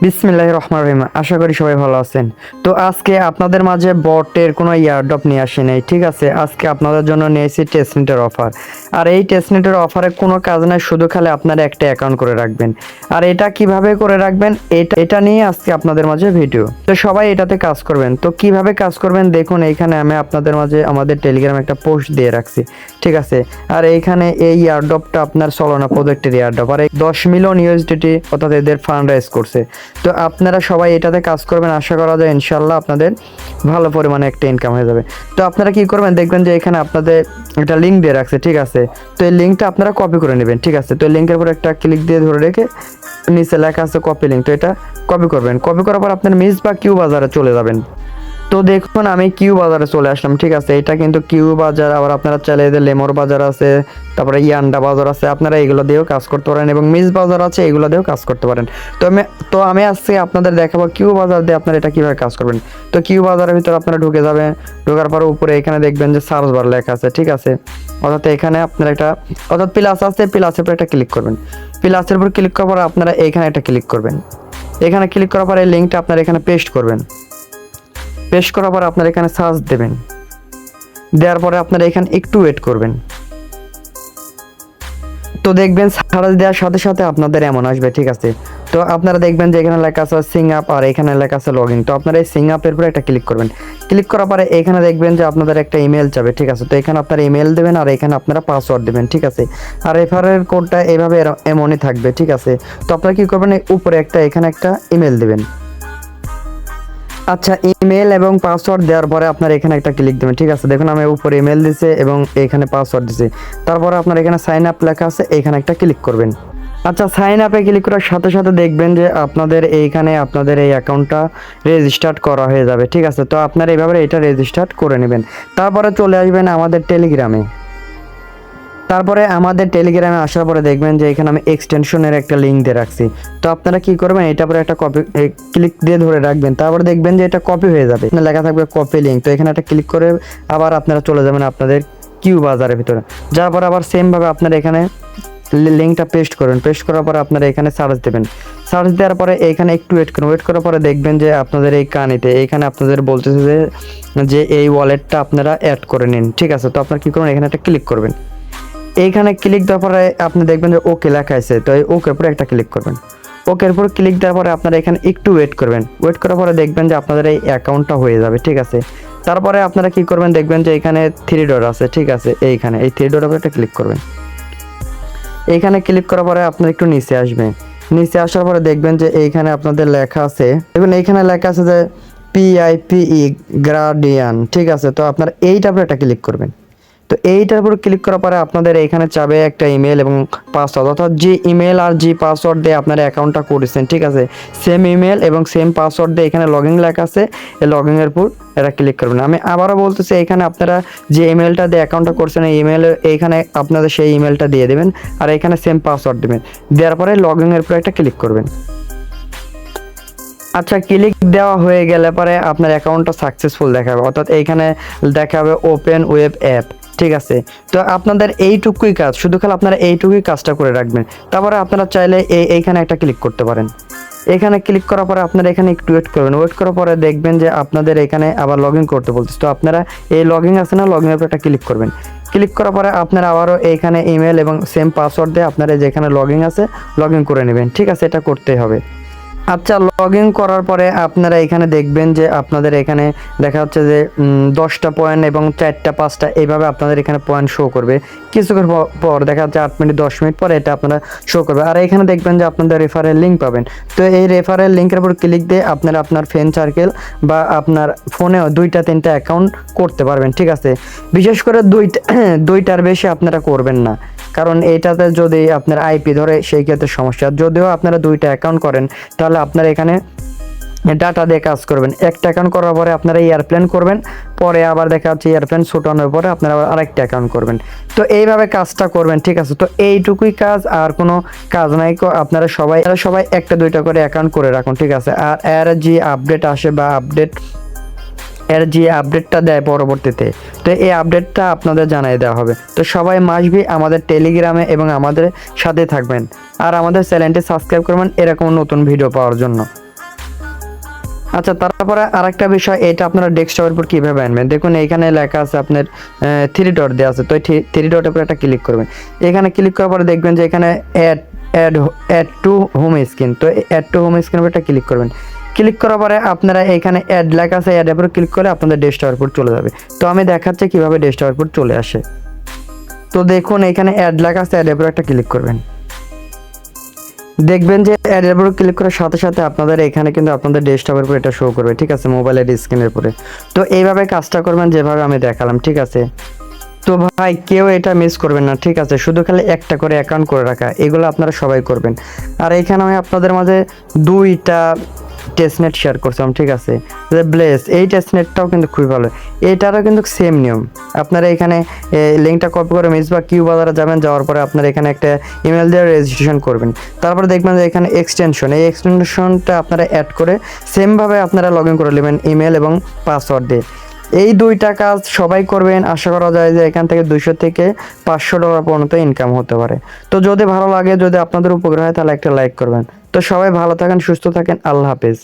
বিসমিল্লাহির রহমানির রহিম। আশা করি সবাই ভালো আছেন। তো আজকে আপনাদের মাঝে বটের কোনো ইয়ারড্রপ নিয়ে আসি নাই, ঠিক আছে। আজকে আপনাদের জন্য নিয়েছি টেস্টনেটের অফার। আর এই টেস্টনেটের অফারে কোনো কাজ নাই, শুধু খালি আপনারা একটা অ্যাকাউন্ট করে রাখবেন। আর এটা কিভাবে করে রাখবেন এটা নিয়ে আজকে আপনাদের মাঝে ভিডিও। তো সবাই এটাতে কাজ করবেন। তো কিভাবে কাজ করবেন দেখুন, এইখানে আমি আপনাদের মাঝে আমাদের টেলিগ্রামে একটা পোস্ট দিয়ে রাখছি, ঠিক আছে। আর এইখানে এই ইয়ারড্রপটা আপনার সলোনা প্রজেক্টের ইয়ারড্রপ, আর 10 মিলিয়ন ইউএসডিটি অর্থাৎ এদের ফান্ড রাইজ করছে। তো আপনারা সবাই এটাতে কাজ করবেন, আশা করা যায় ইনশাল্লাহ আপনাদের ভালো পরিমাণে একটা ইনকাম হয়ে যাবে। তো আপনারা কি করবেন দেখবেন যে এখানে আপনাদের একটা লিঙ্ক দিয়ে রাখছে, ঠিক আছে। তো এই লিঙ্কটা আপনারা কপি করে নেবেন, ঠিক আছে। তো এই লিঙ্কের উপর একটা ক্লিক দিয়ে ধরে রেখে নিচে লেখা আছে কপি লিঙ্ক, তো এটা কপি করবেন। কপি করার পর আপনার মিস বা কিউ বাজারে চলে যাবেন। তো দেখুন আমি কিউ বাজারে চলে আসলাম, ঠিক আছে। এটা কিন্তু কিউ বাজার, আবার আপনারা চাইলে এদের লেমোর বাজার আছে, তারপরে ইয়ান্ডা বাজার আছে, আপনারা এগুলো দিয়েও কাজ করতে পারেন, এবং মিস বাজার আছে, এগুলো দিয়েও কাজ করতে পারেন। তো আমি আজকে আপনাদের দেখাবো কিউ বাজার দিয়ে আপনারা এটা কীভাবে কাজ করবেন। তো কিউ বাজারের ভিতরে আপনারা ঢুকে যাবেন। ঢোকার পর উপরে এখানে দেখবেন যে সার্চ বার লেখা আছে, ঠিক আছে। অর্থাৎ এখানে আপনার একটা প্লাস আছে, প্লাসের উপর একটা ক্লিক করবেন। প্লাসের উপর ক্লিক করার পর আপনারা এইখানে একটা ক্লিক করবেন। এখানে ক্লিক করার পর এই লিঙ্কটা আপনারা এখানে পেস্ট করবেন। পেস্ট করার পর আপনারা এখানে সার্চ দেবেন। দেওয়ার পরে আপনারা এখানে একটু ওয়েট করবেন। তো দেখবেন সার্চ দেওয়ার সাথে সাথে আপনাদের এমন আসবে, ঠিক আছে। তো আপনারা দেখবেন যে এখানে লেখা আছে সিং আপ, আর এখানে লেখা আছে লগ ইন। তো আপনারা এই সিং আপের উপরে একটা ক্লিক করবেন। ক্লিক করার পরে এখানে দেখবেন যে আপনাদের একটা ইমেল যাবে, ঠিক আছে। তো এখানে আপনারা ইমেল দেবেন, আর এখানে আপনারা পাসওয়ার্ড দেবেন, ঠিক আছে। আর রেফারেল কোডটা এইভাবে এমনই থাকবে, ঠিক আছে। তো আপনারা কি করবেন, উপরে এখানে একটা ইমেল দেবেন। আচ্ছা, ইমেল এবং পাসওয়ার্ড দেওয়ার পরে আপনার এখানে একটা ক্লিক দেবেন, ঠিক আছে। দেখুন আমি উপরে ইমেল দিছি এবং এখানে পাসওয়ার্ড দিছি। তারপরে আপনার এখানে সাইন আপ লেখা আছে, এখানে একটা ক্লিক করবেন। আচ্ছা, সাইন আপে ক্লিক করার সাথে সাথে দেখবেন যে আপনাদের এইখানে আপনাদের এই অ্যাকাউন্টটা রেজিস্টার্ড করা হয়ে যাবে, ঠিক আছে। তো আপনারা এইভাবে এটা রেজিস্টার্ড করে নেবেন। তারপরে চলে আসবেন আমাদের টেলিগ্রামে। তারপরে আমাদের টেলিগ্রামে আসার পরে দেখবেন যে এখানে আমি এক্সটেনশনের একটা লিঙ্ক দিয়ে রাখছি। তো আপনারা কি করবেন, এটা পরে একটা কপি ক্লিক দিয়ে ধরে রাখবেন। তারপরে দেখবেন যে এটা কপি হয়ে যাবে, লেখা থাকবে কপি লিঙ্ক। তো এখানে একটা ক্লিক করে আবার আপনারা চলে যাবেন আপনাদের কিউ বাজারের ভিতরে। যার পরে আবার সেমভাবে আপনারা এখানে লিঙ্কটা পেস্ট করবেন। পেস্ট করার পরে আপনারা এখানে সার্চ দেবেন। সার্চ দেওয়ার পরে এখানে একটু ওয়েট করুন। ওয়েট করার পরে দেখবেন যে আপনাদের এই কানিতে এইখানে আপনাদের বলতেছে যে এই ওয়ালেটটা আপনারা অ্যাড করে নিন, ঠিক আছে। তো আপনারা কি করবেন, এখানে একটা ক্লিক করবেন। এইখানে ক্লিক দেওয়ার পরে আপনি দেখবেন যে ওকে লেখা আছে। তো এই ওকে উপরে একটা ক্লিক করবেন। ওকের উপর ক্লিক দেওয়ার পরে আপনারা এখানে একটু ওয়েট করবেন। ওয়েট করার পরে দেখবেন যে আপনাদের এই অ্যাকাউন্টটা হয়ে যাবে, ঠিক আছে। তারপরে আপনারা কি করবেন, দেখবেন যে এখানে 3 ডট আছে, ঠিক আছে। এইখানে এই 3 ডটের উপর একটা ক্লিক করবেন। এইখানে ক্লিক করার পরে আপনারা একটু নিচে আসবেন। নিচে আসার পরে দেখবেন যে এইখানে আপনাদের লেখা আছে, দেখুন এইখানে লেখা আছে যে PIPE গ্রাডিয়ান, ঠিক আছে। তো আপনারা এইটার উপর একটা ক্লিক করবেন। তো এইটার উপর ক্লিক করার পরে আপনাদের এইখানে চাবে একটা ইমেল এবং পাসওয়ার্ড, অর্থাৎ যে ইমেল আর যে পাসওয়ার্ড দিয়ে আপনারা অ্যাকাউন্টটা করেছেন, ঠিক আছে। সেম ইমেল এবং সেম পাসওয়ার্ড দিয়ে এখানে লগ ইন লেখা আছে, এই লগ ইনের উপর এটা ক্লিক করবেন। আমি আবারও বলতেছি, এখানে আপনারা যে ইমেলটা দিয়ে অ্যাকাউন্টটা করছেন এই ইমেলের এইখানে আপনাদের সেই ইমেলটা দিয়ে দেবেন, আর এখানে সেম পাসওয়ার্ড দেবেন। দেওয়ার পরে লগ ইনের উপর একটা ক্লিক করবেন। আচ্ছা, ক্লিক দেওয়া হয়ে গেলে পরে আপনার অ্যাকাউন্টটা সাকসেসফুল দেখাবে, অর্থাৎ এইখানে দেখাবে ওপেন ওয়েব অ্যাপ, ঠিক আছে। তো আপনাদের এইটুকুই কাজ, শুধু খালি আপনারা এইটুকুই কাজটা করে রাখবেন। তারপরে আপনারা চাইলে এইখানে একটা ক্লিক করতে পারেন। এখানে ক্লিক করার পরে আপনারা এখানে একটু ওয়েট করবেন। ওয়েট করার পরে দেখবেন যে আপনাদের এখানে আবার লগ ইন করতে বলতেছে। তো আপনারা এই লগ ইন আছে না, লগ ইনের উপর একটা ক্লিক করবেন। ক্লিক করার পরে আপনারা আবারও এইখানে ইমেল এবং সেম পাসওয়ার্ড দিয়ে আপনারা যেখানে লগ ইন আছে লগ ইন করে নেবেন, ঠিক আছে। এটা করতেই হবে। আচ্ছা, লগ ইন করার পরে আপনারা এখানে দেখবেন যে আপনাদের এখানে দেখা যাচ্ছে যে 10টা পয়েন্ট এবং 4টা 5টা এইভাবে আপনাদের এখানে পয়েন্ট শো করবে। কিছুক্ষণ পর দেখা যাচ্ছে 8 মিনিট 10 মিনিট পরে এটা আপনারা শো করবে। আর এখানে দেখবেন যে আপনাদের রেফারেল লিঙ্ক পাবেন। তো এই রেফারেল লিঙ্কের উপর ক্লিক দিয়ে আপনারা আপনার ফ্রেন্ড সার্কেল বা আপনার ফোনেও 2টা 3টা অ্যাকাউন্ট করতে পারবেন, ঠিক আছে। বিশেষ করে 2টার বেশি আপনারা করবেন না, কারণ এইটাতে যদি আপনার আইপি ধরে সেই ক্ষেত্রে সমস্যা। যদিও আপনারা 2টা অ্যাকাউন্ট করেন তাহলে আপনারা এখানে ডাটা দিয়ে কাজ করবেন। একটা অ্যাকাউন্ট করার পরে আপনারা এয়ারপ্লেন করবেন, পরে আবার দেখা যাচ্ছে এয়ারপ্লেন ছোটানোর পরে আপনারা আবার আরেকটা অ্যাকাউন্ট করবেন। তো এইভাবে কাজটা করবেন, ঠিক আছে। তো এইটুকুই কাজ, আর কোনো কাজ নাই। আপনারা সবাই একটা 2টা করে অ্যাকাউন্ট করে রাখুন, ঠিক আছে। আর এর যে আপডেট আসে বা এর যে আপডেটটা দেয় পরবর্তীতে, তো এই আপডেটটা আপনাদের জানিয়ে দেওয়া হবে। তো সবাই মাসবি আমাদের টেলিগ্রামে এবং আমাদের সাথে থাকবেন, আর আমাদের চ্যানেলটি সাবস্ক্রাইব করবেন এরকম নতুন ভিডিও পাওয়ার জন্য। আচ্ছা, তারপরে আরেকটা বিষয়, এটা আপনারা ডেস্কটপের উপর কিভাবে আনবেন, দেখুন এইখানে লেখা আছে আপনার থ্রি ডট দেওয়া আছে, তো থ্রি ডটের উপর একটা ক্লিক করবেন। এখানে ক্লিক করার পরে দেখবেন যে এখানে add add add to home screen, তো অ্যাড টু হোম স্ক্রিনের উপর একটা ক্লিক করবেন। ক্লিক করার পরে আপনারা এখানে অ্যাড লেখা আছে, অ্যাডের উপর ক্লিক করে আপনাদের ডেস্কটপের উপর চলে যাবে। তো আমি দেখাচ্ছি কিভাবে ডেস্কটপের উপর চলে আসে। তো দেখুন এখানে অ্যাড লেখা আছে, অ্যাডের উপর একটা ক্লিক করবেন। দেখবেন যে অ্যাডের উপর ক্লিক করার সাথে সাথে আপনাদের এখানে কিন্তু আপনাদের ডেস্কটপের উপর এটা শো করবে, ঠিক আছে, মোবাইলের স্ক্রিনের উপরে। তো এইভাবে কাজটা করবেন যেভাবে আমি দেখালাম, ঠিক আছে। তো ভাই কেউ এটা মিস করবেন না, ঠিক আছে, শুধু খালি একটা করে অ্যাকাউন্ট করে রাখা, এগুলো আপনারা সবাই করবেন। আর এখানে আমি আপনাদের মাঝে দুইটা টেস্টনেট শেয়ার করছিলাম, ঠিক আছে, যে ব্লেস, এই টেস্টনেটটাও কিন্তু খুবই ভালো, এইটারও কিন্তু সেম নিয়ম। আপনারা এখানে লিঙ্কটা কপি করে মিসবা কিউ বাজারে যাবেন, যাওয়ার পরে আপনারা এখানে একটা ইমেল দিয়ে রেজিস্ট্রেশন করবেন। তারপরে দেখবেন যে এখানে এক্সটেনশন, এই এক্সটেনশনটা আপনারা অ্যাড করে সেমভাবে আপনারা লগ ইন করে নেবেন ইমেল এবং পাসওয়ার্ড দিয়ে। এই দুইটা কাজ সবাই করবেন, আশা করা যায় যে এখান থেকে 200 থেকে $500 পর্যন্ত ইনকাম হতে পারে। তো যদি ভালো লাগে, যদি আপনাদের উপকার হয়, তাহলে একটা লাইক করবেন। তো সবাই ভালো থাকেন, সুস্থ থাকেন, আল্লাহ হাফেজ।